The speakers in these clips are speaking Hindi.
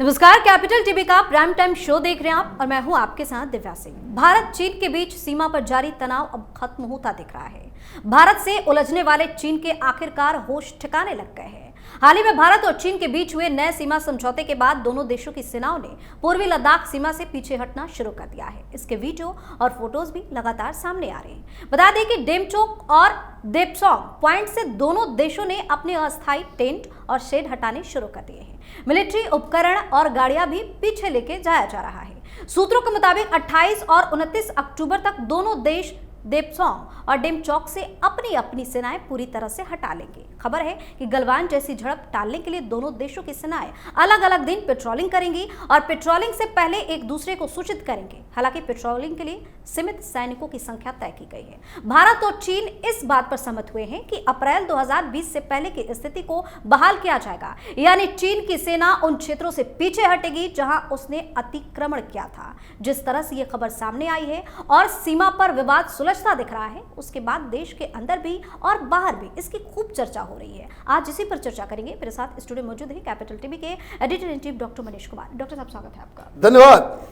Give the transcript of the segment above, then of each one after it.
नमस्कार, कैपिटल टीवी का प्राइम टाइम शो देख रहे हैं आप और मैं हूं आपके साथ दिव्या सिंह। भारत चीन के बीच सीमा पर जारी तनाव अब खत्म होता दिख रहा है। भारत से उलझने वाले चीन के आखिरकार होश ठिकाने लग गए हैं। हाल ही में भारत और चीन के बीच हुए नए सीमा समझौते के बाद दोनों देशों की सेनाओं ने पूर्वी लद्दाख सीमा से पीछे हटना शुरू कर दिया है। इसके वीडियो और फोटोज भी लगातार सामने आ रहे हैं। बता दें कि डेमचोक और देपसोंग पॉइंट से दोनों देशों ने अपने अस्थायी टेंट और शेड हटाने शुरू कर दिए हैं। मिलिट्री उपकरण और गाड़ियां भी पीछे लेके जाया जा रहा है। सूत्रों के मुताबिक 28 और 29 अक्टूबर तक दोनों देश देपसोंग और डेमचोक से अपनी अपनी सेनाएं पूरी तरह से हटा लेंगे। खबर है कि गलवान जैसी झड़प टालने के लिए दोनों देशों की सेनाएं अलग अलग दिन पेट्रोलिंग करेंगी और पेट्रोलिंग से पहले एक दूसरे को सूचित करेंगे। हालांकि पेट्रोलिंग के लिए सीमित सैनिकों की संख्या तय की गई है। भारत और चीन इस बात पर सहमत हुए हैं कि अप्रैल 2020 से पहले की स्थिति को बहाल किया जाएगा, यानी चीन की सेना उन क्षेत्रों से पीछे हटेगी जहां उसने अतिक्रमण किया था। जिस तरह से यह खबर सामने आई है और सीमा पर विवाद सुलझता दिख रहा है, उसके बाद देश के अंदर भी और बाहर भी इसकी खूब चर्चा हो रही है। आज इसी पर चर्चा करेंगे। मेरे साथ स्टूडियो मौजूद है कैपिटल टीवी के editor in chief doctor Manish Kumar. Doctor साहब, स्वागत है आपका। धन्यवाद।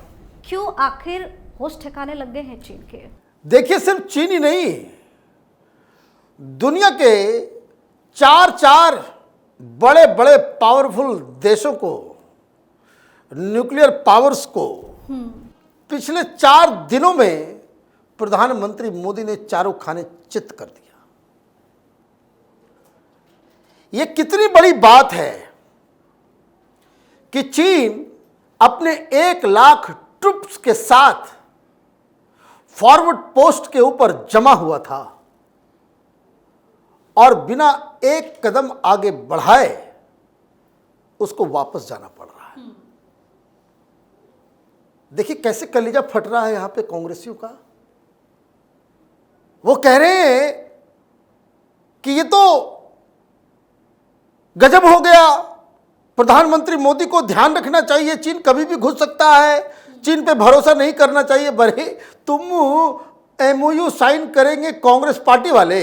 क्यों आखिर होश ठिकाने लग गए हैं चीन के? देखिए, सिर्फ चीन ही नहीं, दुनिया के चार बड़े बड़े पावरफुल देशों को, न्यूक्लियर पावर्स को पिछले 4 दिनों में प्रधानमंत्री मोदी ने चारों खाने चित कर दिया। यह कितनी बड़ी बात है कि चीन अपने 1 लाख ट्रूप्स के साथ फॉरवर्ड पोस्ट के ऊपर जमा हुआ था और बिना एक कदम आगे बढ़ाए उसको वापस जाना पड़ रहा है। देखिए कैसे कलेजा फट रहा है यहां पे कांग्रेसियों का। वो कह रहे हैं कि ये तो गजब हो गया, प्रधानमंत्री मोदी को ध्यान रखना चाहिए, चीन कभी भी घुस सकता है, चीन पे भरोसा नहीं करना चाहिए। बरे तुम एमओयू साइन करेंगे कांग्रेस पार्टी वाले,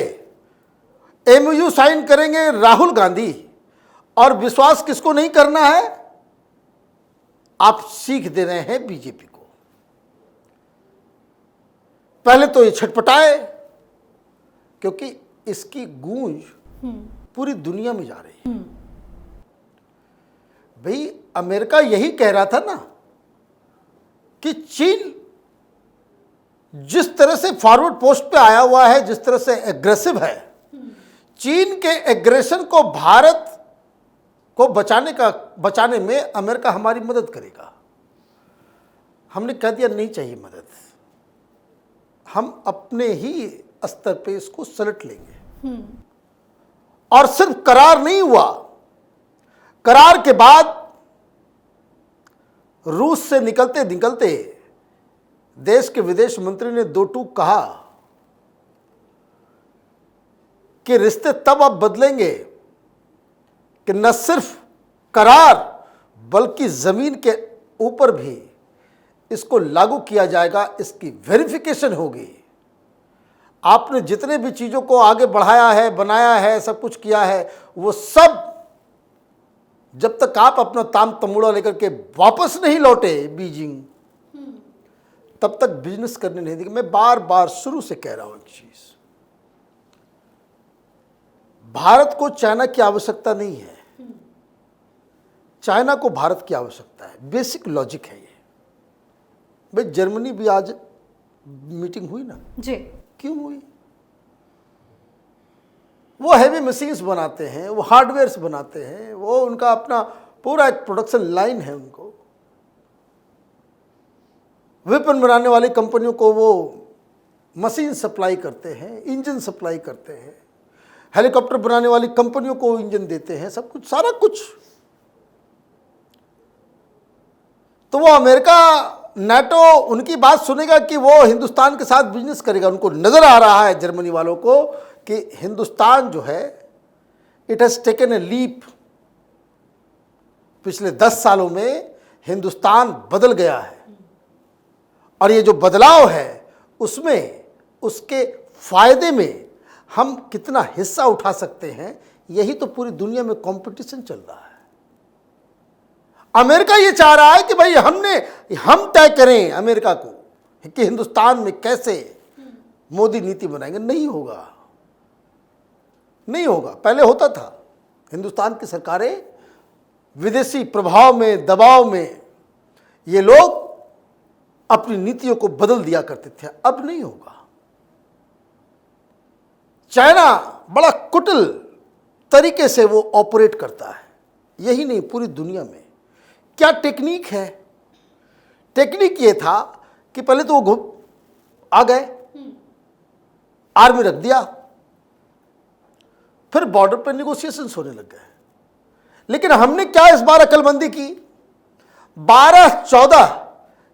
एमओयू साइन करेंगे राहुल गांधी, और विश्वास किसको नहीं करना है? आप सीख दे रहे हैं बीजेपी को। पहले तो ये छटपटाए क्योंकि इसकी गूंज पूरी दुनिया में जा रही है। भाई अमेरिका यही कह रहा था ना कि चीन जिस तरह से फॉरवर्ड पोस्ट पे आया हुआ है, जिस तरह से एग्रेसिव है, चीन के एग्रेशन को भारत को बचाने में अमेरिका हमारी मदद करेगा। हमने कह दिया नहीं चाहिए मदद, हम अपने ही स्तर पे इसको सलट लेंगे। और सिर्फ करार नहीं हुआ, करार के बाद रूस से निकलते निकलते देश के विदेश मंत्री ने 2 टूक कहा कि रिश्ते तब अब बदलेंगे कि न सिर्फ करार बल्कि जमीन के ऊपर भी इसको लागू किया जाएगा, इसकी वेरिफिकेशन होगी। आपने जितने भी चीजों को आगे बढ़ाया है, बनाया है, सब कुछ किया है, वो सब जब तक आप अपना ताम तमूड़ा लेकर के वापस नहीं लौटे बीजिंग, तब तक बिजनेस करने नहीं देंगे। मैं बार बार शुरू से कह रहा हूं एक चीज, भारत को चाइना की आवश्यकता नहीं है, चाइना को भारत की आवश्यकता है। बेसिक लॉजिक है ये। भाई जर्मनी भी आज मीटिंग हुई ना जी, क्यों हुई? वो हैवी मशीन्स बनाते हैं, वो हार्डवेयर्स बनाते हैं, वो उनका अपना पूरा एक प्रोडक्शन लाइन है। उनको वेपन बनाने वाली कंपनियों को वो मशीन सप्लाई करते हैं, इंजन सप्लाई करते हैं, हेलीकॉप्टर बनाने वाली कंपनियों को इंजन देते हैं, सब कुछ, सारा कुछ। तो वो अमेरिका, नाटो उनकी बात सुनेगा कि वो हिंदुस्तान के साथ बिजनेस करेगा? उनको नजर आ रहा है जर्मनी वालों को कि हिंदुस्तान जो है it has taken a leap. पिछले 10 सालों में हिंदुस्तान बदल गया है और ये जो बदलाव है उसमें, उसके फायदे में हम कितना हिस्सा उठा सकते हैं, यही तो पूरी दुनिया में कंपटीशन चल रहा है। अमेरिका ये चाह रहा है कि भाई हम तय करें अमेरिका को कि हिंदुस्तान में कैसे मोदी नीति बनाएंगे। नहीं होगा, नहीं होगा। पहले होता था, हिंदुस्तान की सरकारें विदेशी प्रभाव में, दबाव में ये लोग अपनी नीतियों को बदल दिया करते थे। अब नहीं होगा। चाइना बड़ा कुटिल तरीके से वो ऑपरेट करता है, यही नहीं पूरी दुनिया में। क्या टेक्निक है? टेक्निक ये था कि पहले तो वो आ गए, आर्मी रख दिया, फिर बॉर्डर पर निगोशिएशंस होने लग गए। लेकिन हमने क्या इस बार अकलमंदी की? 12-14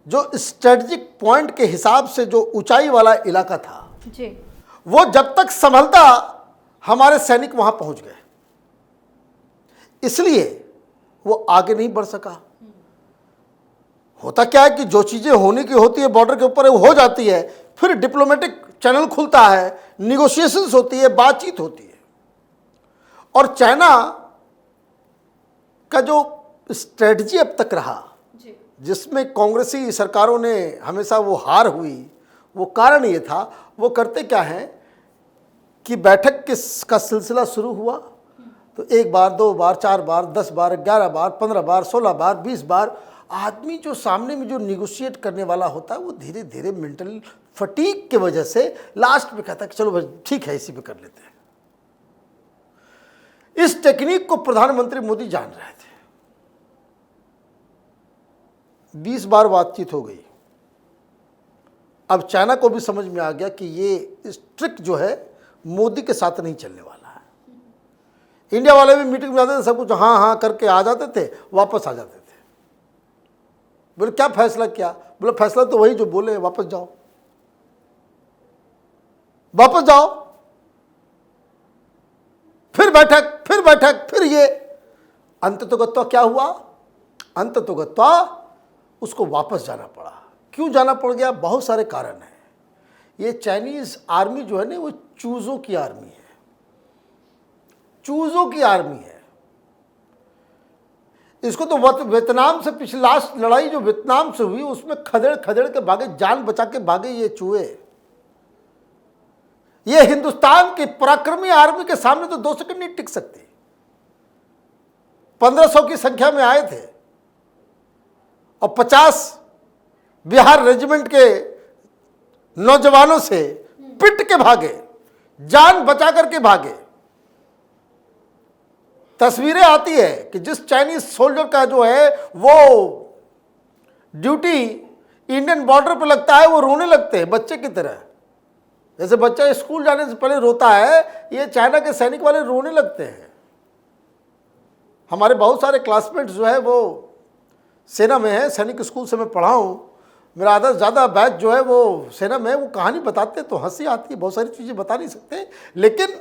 जो स्ट्रेटेजिक पॉइंट के हिसाब से जो ऊंचाई वाला इलाका था जी, वो जब तक संभलता हमारे सैनिक वहां पहुंच गए, इसलिए वो आगे नहीं बढ़ सका। होता क्या है कि जो चीजें होने की होती है बॉर्डर के ऊपर वो हो जाती है, फिर डिप्लोमेटिक चैनल खुलता है, निगोशिएशंस होती है, बातचीत होती है। और चाइना का जो स्ट्रेटजी अब तक रहा, जिसमें कांग्रेसी सरकारों ने हमेशा वो हार हुई, वो कारण ये था, वो करते क्या है कि बैठक का सिलसिला शुरू हुआ तो 1 बार, 2 बार, 4 बार, 10 बार, 11 बार, 15 बार, 16 बार, 20 बार, आदमी जो सामने में जो निगोशिएट करने वाला होता है वो धीरे धीरे मेंटल फटीग की वजह से लास्ट में कहता है कि चलो भाई ठीक है, इसी पे कर लेते हैं। इस टेक्निक को प्रधानमंत्री मोदी जान रहे थे। 20 बार बातचीत हो गई। अब चाइना को भी समझ में आ गया कि ये इस ट्रिक जो है मोदी के साथ नहीं चलने वाला है। इंडिया वाले भी मीटिंग में जाते थे, सब कुछ हाँ हाँ करके आ जाते थे, वापस आ जाते थे। बोले क्या फैसला किया? बोले फैसला तो वही जो बोले, वापस जाओ, वापस जाओ। फिर बैठक, फिर बैठक, फिर ये अंततोगत्वा क्या हुआ? अंततोगत्वा उसको वापस जाना पड़ा। क्यों जाना पड़ गया? बहुत सारे कारण हैं। ये चाइनीज आर्मी जो है ना, वो चूजों की आर्मी है, चूजों की आर्मी है। इसको तो वियतनाम से पिछली लास्ट लड़ाई जो वियतनाम से हुई उसमें खदेड़ खदेड़ के भागे, जान बचा के भागे ये चूहे। ये हिंदुस्तान की पराक्रमी आर्मी के सामने तो 2 सेकंड नहीं टिक सकती। 1500 की संख्या में आए थे और 50 बिहार रेजिमेंट के नौजवानों से पिट के भागे, जान बचा करके भागे। तस्वीरें आती है कि जिस चाइनीज सोल्जर का जो है वो ड्यूटी इंडियन बॉर्डर पर लगता है, वो रोने लगते हैं बच्चे की तरह। जैसे बच्चा स्कूल जाने से पहले रोता है, ये चाइना के सैनिक वाले रोने लगते हैं। हमारे बहुत सारे क्लासमेट्स जो है वो सेना में है, सैनिक स्कूल से मैं पढ़ा हूँ। मेरा आधा से ज़्यादा बैच जो है वो सेना में है। वो कहानी बताते तो हंसी आती है, बहुत सारी चीज़ें बता नहीं सकते, लेकिन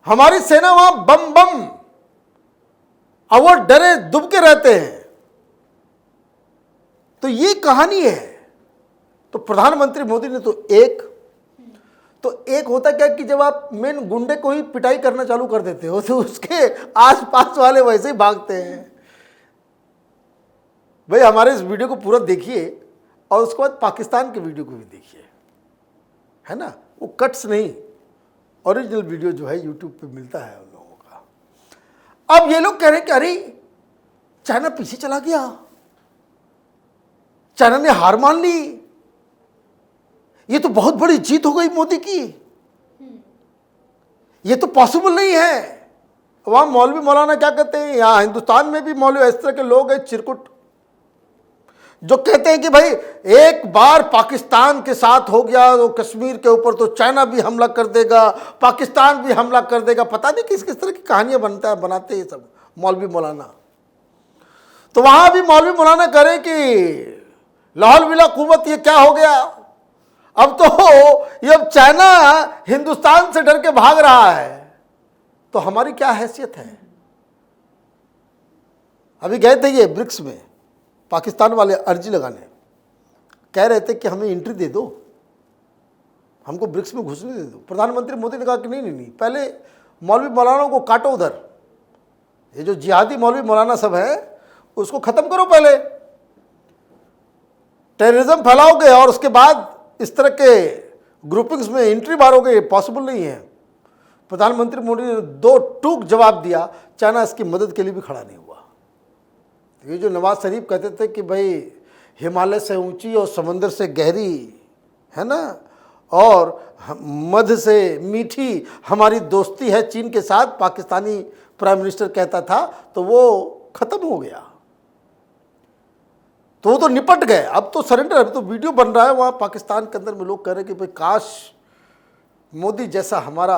हमारी सेना वहां बम बम और वो डरे दुबके रहते हैं। तो ये कहानी है। तो प्रधानमंत्री मोदी ने तो एक होता क्या कि जब आप मेन गुंडे को ही पिटाई करना चालू कर देते हो तो उसके आसपास वाले वैसे ही भागते हैं। भाई हमारे इस वीडियो को पूरा देखिए और उसके बाद पाकिस्तान के वीडियो को भी देखिए, है ना। वो कट्स नहीं, ओरिजिनल वीडियो जो है यूट्यूब पे मिलता है उन लोगों का। अब ये लोग कह रहे हैं कि अरे चाइना पीछे चला गया, चाइना ने हार मान ली, ये तो बहुत बड़ी जीत हो गई मोदी की, ये तो पॉसिबल नहीं है। वहां मौलवी मौलाना क्या कहते हैं, यहां हिंदुस्तान में भी मौलवी इस तरह के लोग हैं चिरकुट, जो कहते हैं कि भाई एक बार पाकिस्तान के साथ हो गया तो कश्मीर के ऊपर तो चाइना भी हमला कर देगा, पाकिस्तान भी हमला कर देगा। पता नहीं किस किस तरह की कहानियां बनाते हैं सब मौलवी मौलाना। तो वहां भी मौलवी मौलाना करें कि लाहौल विला कुव्वत, ये क्या हो गया? अब तो ये अब चाइना हिंदुस्तान से डर के भाग रहा है, तो हमारी क्या हैसियत है? अभी गए थे ये ब्रिक्स में, पाकिस्तान वाले अर्जी लगाने, कह रहे थे कि हमें एंट्री दे दो, हमको ब्रिक्स में घुसने दे दो। प्रधानमंत्री मोदी ने कहा कि नहीं नहीं नहीं, पहले मौलवी मौलाना को काटो उधर, ये जो जिहादी मौलवी मौलाना सब है उसको ख़त्म करो पहले। टेररिज्म फैलाओगे और उसके बाद इस तरह के ग्रुपिंग्स में एंट्री मारोगे, ये पॉसिबल नहीं है। प्रधानमंत्री मोदी ने दो टूक जवाब दिया, चाइना इसकी मदद के लिए भी खड़ा नहीं हुआ। ये जो नवाज शरीफ कहते थे कि भाई हिमालय से ऊंची और समंदर से गहरी है ना, और मध्य से मीठी हमारी दोस्ती है चीन के साथ, पाकिस्तानी प्राइम मिनिस्टर कहता था, तो वो खत्म हो गया। तो वो तो निपट गए, अब तो सरेंडर। अब तो वीडियो बन रहा है वहाँ पाकिस्तान के अंदर में, लोग कह रहे हैं कि भाई काश मोदी जैसा हमारा,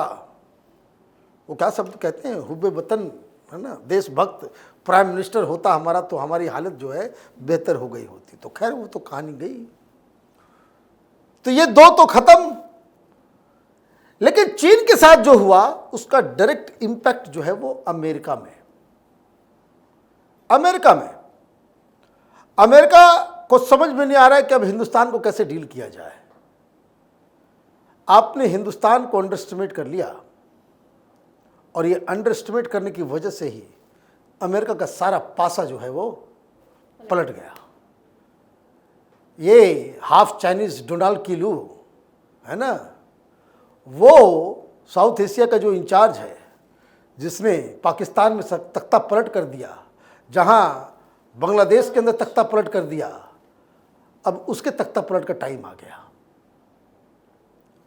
वो क्या शब्द कहते हैं, हुब्बे वतन है ना, देशभक्त प्राइम मिनिस्टर होता हमारा, तो हमारी हालत जो है बेहतर हो गई होती। तो खैर वो तो कहानी गई। तो ये दो तो खत्म, लेकिन चीन के साथ जो हुआ उसका डायरेक्ट इंपैक्ट जो है वो अमेरिका में अमेरिका को समझ में नहीं आ रहा है कि अब हिंदुस्तान को कैसे डील किया जाए। आपने हिंदुस्तान को अंडर एस्टिमेट कर लिया, और ये अंडर एस्टिमेट करने की वजह से ही अमेरिका का सारा पासा जो है वो पलट गया। ये हाफ चाइनीज डोनाल्ड कीलू है ना, वो साउथ एशिया का जो इंचार्ज है, जिसने पाकिस्तान में तख्ता पलट कर दिया, जहां बांग्लादेश के अंदर तख्ता पलट कर दिया, अब उसके तख्ता पलट का टाइम आ गया।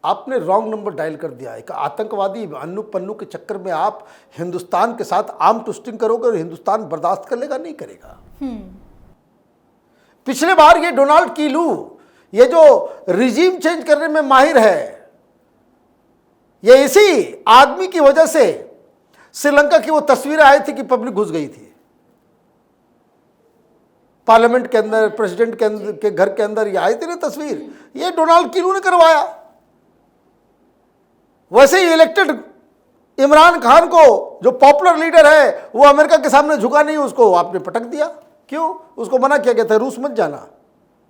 आपने रॉन्ग नंबर डायल कर दिया। एक आतंकवादी अन्नू पन्नू के चक्कर में आप हिंदुस्तान के साथ आर्म ट्विस्टिंग करोगे, और हिंदुस्तान बर्दाश्त कर लेगा? नहीं करेगा। पिछले बार ये डोनाल्ड कीलू, ये जो रिजीम चेंज करने में माहिर है, ये इसी आदमी की वजह से श्रीलंका की वो तस्वीरें आई थी कि पब्लिक घुस गई थी पार्लियामेंट के अंदर, प्रेसिडेंट के अंदर, के घर के अंदर, ये आई थी ना तस्वीर, ये डोनाल्ड कीलू ने करवाया। वैसे ही इलेक्टेड इमरान खान को, जो पॉपुलर लीडर है, वो अमेरिका के सामने झुका नहीं, उसको आपने पटक दिया। क्यों? उसको मना किया गया था रूस मत जाना,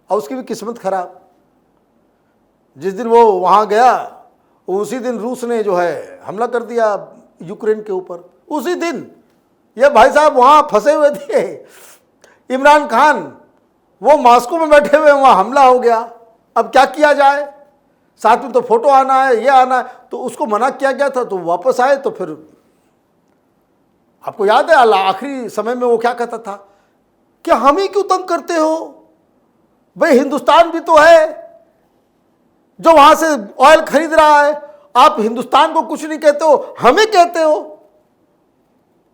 और उसकी भी किस्मत खराब। जिस दिन वो वहां गया उसी दिन रूस ने जो है हमला कर दिया यूक्रेन के ऊपर। उसी दिन ये भाई साहब वहां फंसे हुए थे, इमरान खान वो मॉस्को में बैठे हुए, वहां हमला हो गया। अब क्या किया जाए? साथ में तो फोटो आना है, ये आना है, तो उसको मना किया गया था, तो वापस आए। तो फिर आपको याद है आखिरी समय में वो क्या कहता था कि हम ही क्यों तंग करते हो भाई, हिंदुस्तान भी तो है जो वहां से ऑयल खरीद रहा है, आप हिंदुस्तान को कुछ नहीं कहते हो, हमें कहते हो,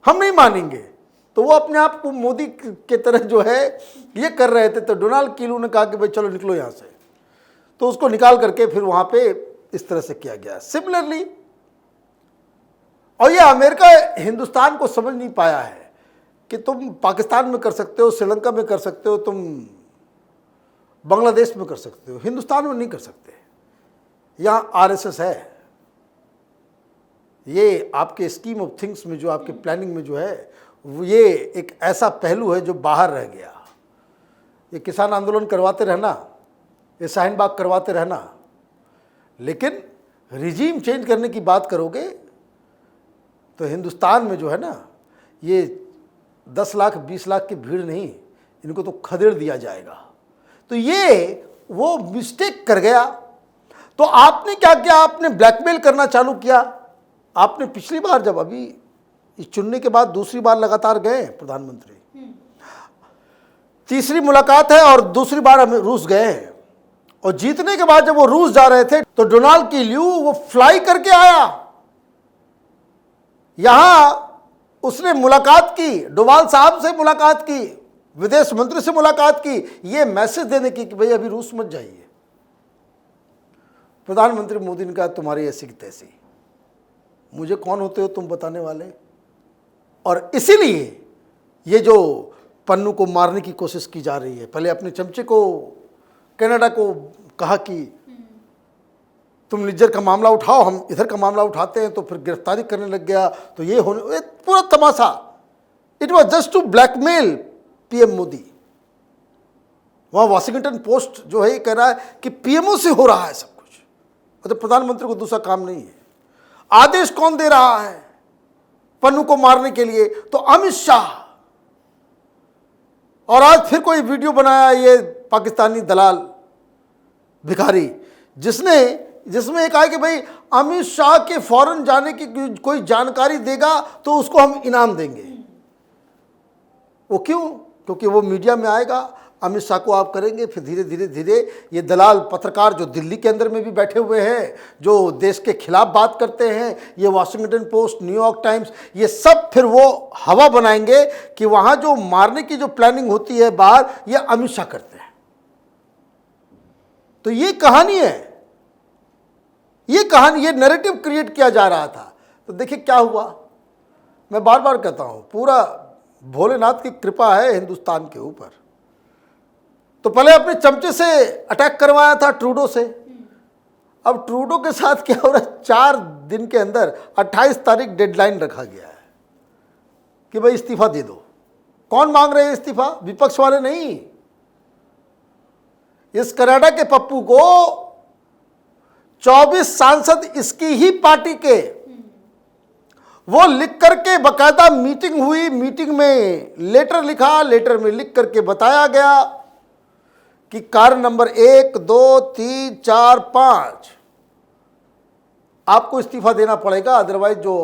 हम नहीं मानेंगे। तो वो अपने आप को मोदी के तरह जो है ये कर रहे थे। तो डोनाल्ड कीलू ने कहा कि भाई चलो निकलो यहां से, तो उसको निकाल करके फिर वहां पे इस तरह से किया गया। सिमिलरली, और ये अमेरिका हिंदुस्तान को समझ नहीं पाया है कि तुम पाकिस्तान में कर सकते हो, श्रीलंका में कर सकते हो, तुम बांग्लादेश में कर सकते हो, हिंदुस्तान में नहीं कर सकते। यहां आरएसएस है, ये आपके स्कीम ऑफ थिंग्स में, जो आपके प्लानिंग में जो है, ये एक ऐसा पहलू है जो बाहर रह गया। ये किसान आंदोलन करवाते रहना, ये शाहीन बाग करवाते रहना, लेकिन रिजीम चेंज करने की बात करोगे तो हिंदुस्तान में जो है ना, ये 10 लाख 20 लाख की भीड़ नहीं, इनको तो खदेड़ दिया जाएगा। तो ये वो मिस्टेक कर गया। तो आपने क्या किया? आपने ब्लैकमेल करना चालू किया। आपने पिछली बार जब अभी इस चुनने के बाद दूसरी बार लगातार गए प्रधानमंत्री, तीसरी मुलाकात है और दूसरी बार हम रूस गए हैं, और जीतने के बाद जब वो रूस जा रहे थे तो डोनाल्ड कीलू वो फ्लाई करके आया, यहां उसने मुलाकात की, डोवाल साहब से मुलाकात की, विदेश मंत्री से मुलाकात की, ये मैसेज देने की कि भाई अभी रूस मत जाइए। प्रधानमंत्री मोदी ने कहा तुम्हारी ऐसी की तैसी, मुझे कौन होते हो तुम बताने वाले। और इसीलिए ये जो पन्नू को मारने की कोशिश की जा रही है, पहले अपने चमचे को, कनाडा को कहा कि तुम निज्जर का मामला उठाओ, हम इधर का मामला उठाते हैं, तो फिर गिरफ्तारी करने लग गया, तो ये होने पूरा तमाशा। It was just to blackmail PM Modi. वहां वॉशिंगटन पोस्ट जो है ये कह रहा है कि पीएमओ से हो रहा है सब कुछ, तो प्रधानमंत्री को दूसरा काम नहीं है। आदेश कौन दे रहा है? पन्नू को मारने के लिए, तो अमित शाह। और आज फिर कोई वीडियो बनाया ये पाकिस्तानी दलाल भिखारी, जिसमें एक आया कि भाई अमित शाह के फॉरेन जाने की कोई जानकारी देगा तो उसको हम इनाम देंगे। वो क्यों? क्योंकि वो मीडिया में आएगा, अमित शाह को आप करेंगे, फिर धीरे धीरे ये दलाल पत्रकार जो दिल्ली के अंदर में भी बैठे हुए हैं, जो देश के खिलाफ बात करते हैं, ये वॉशिंगटन पोस्ट, न्यूयॉर्क टाइम्स, ये सब फिर वो हवा बनाएंगे कि वहाँ जो मारने की जो प्लानिंग होती है बाहर, ये अमित शाह करते हैं। तो ये कहानी है, ये नैरेटिव क्रिएट किया जा रहा था। तो देखिए क्या हुआ। मैं बार बार कहता हूँ, पूरा भोलेनाथ की कृपा है हिंदुस्तान के ऊपर। तो पहले अपने चमचे से अटैक करवाया था ट्रूडो से। अब ट्रूडो के साथ क्या हो रहा है, 4 दिन के अंदर 28 तारीख डेडलाइन रखा गया है कि भाई इस्तीफा दे दो। कौन मांग रहे हैं इस्तीफा? विपक्ष वाले नहीं। इस कनाडा के पप्पू को 24 सांसद इसकी ही पार्टी के, वो लिख करके बकायदा मीटिंग हुई, मीटिंग में लेटर लिखा, लेटर में लिख करके बताया गया कि कारण नंबर 1, 2, 3, 4, 5 आपको इस्तीफा देना पड़ेगा, अदरवाइज जो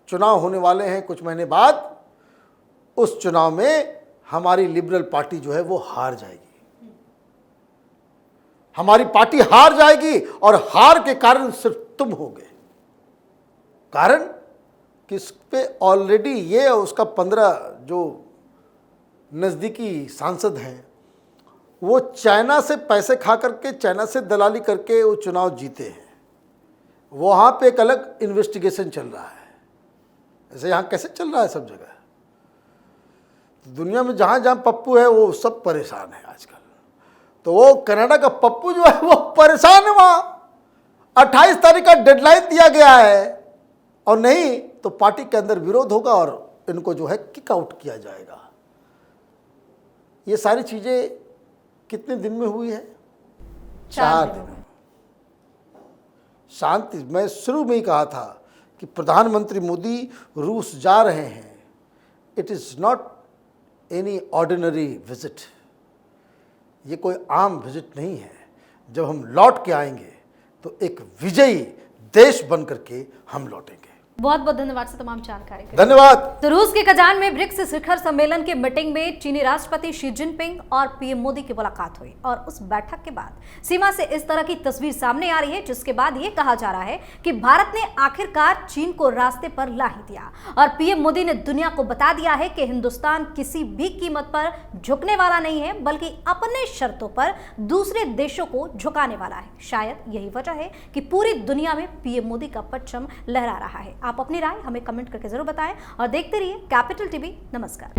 चुनाव होने वाले हैं कुछ महीने बाद, उस चुनाव में हमारी लिबरल पार्टी जो है वो हार जाएगी। हमारी पार्टी हार जाएगी और हार के कारण सिर्फ तुम होगे। कारण कि इस पे ऑलरेडी ये उसका 15 जो नज़दीकी सांसद हैं, वो चाइना से पैसे खा करके, चाइना से दलाली करके वो चुनाव जीते हैं। वहाँ पे एक अलग इन्वेस्टिगेशन चल रहा है। ऐसे यहाँ कैसे चल रहा है सब जगह? दुनिया में जहाँ जहाँ पप्पू है वो सब परेशान है आजकल। तो वो कनाडा का पप्पू जो है वो परेशान है। वहाँ 28 तारीख का डेडलाइन दिया गया है, और नहीं तो पार्टी के अंदर विरोध होगा और इनको जो है किक आउट किया जाएगा। ये सारी चीज़ें कितने दिन में हुई है? 4 दिन। शांति, मैं शुरू में ही कहा था कि प्रधानमंत्री मोदी रूस जा रहे हैं। It is not any ordinary visit, ये कोई आम विजिट नहीं है। जब हम लौट के आएंगे तो एक विजयी देश बन करके हम लौटेंगे। बहुत बहुत धन्यवाद से तमाम जानकारी के लिए। धन्यवाद। तो रूस के कजान में ब्रिक्स शिखर सम्मेलन के मीटिंग में चीनी राष्ट्रपति शी जिनपिंग और पीएम मोदी की मुलाकात हुई, और उस बैठक के बाद सीमा से इस तरह की तस्वीर सामने आ रही है, जिसके बाद ये कहा जा रहा है कि भारत ने आखिरकार चीन को रास्ते पर ला ही दिया, और पीएम मोदी ने दुनिया को बता दिया है कि हिंदुस्तान किसी भी कीमत पर झुकने वाला नहीं है, बल्कि अपने शर्तों पर दूसरे देशों को झुकाने वाला है। शायद यही वजह है कि पूरी दुनिया में पीएम मोदी का परचम लहरा रहा है। आप अपनी राय हमें कमेंट करके जरूर बताएं और देखते रहिए कैपिटल टीवी। नमस्कार।